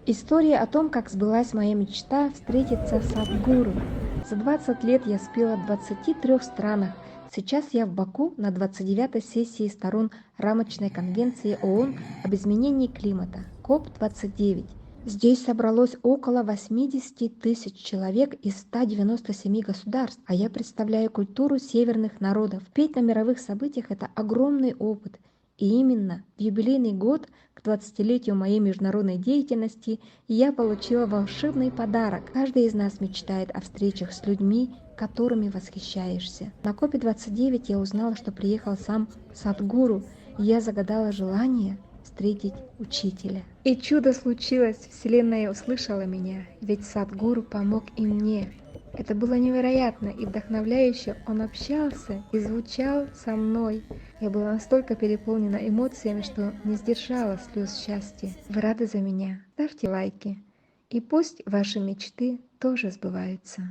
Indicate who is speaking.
Speaker 1: История о том, как сбылась моя мечта встретиться с Садхгуру. За 20 лет я спела в 23 странах. Сейчас я в Баку на 29-й сессии сторон Рамочной конвенции ООН об изменении климата КОП-29. Здесь собралось около 80 тысяч человек из 197 государств, а я представляю культуру северных народов. Петь на мировых событиях– это огромный опыт. И именно в юбилейный год к 20-летию моей международной деятельности я получила волшебный подарок. Каждый из нас мечтает о встречах с людьми, которыми восхищаешься. На КОПе-29 я узнала, что приехал сам Садхгуру, и я загадала желание встретить учителя. И чудо случилось, Вселенная услышала меня, ведь Садхгуру помог и мне. Это было невероятно и вдохновляюще. Он общался и звучал со мной. Я была настолько переполнена эмоциями, что не сдержала слез счастья. Вы рады за меня? Ставьте лайки. И пусть ваши мечты тоже сбываются.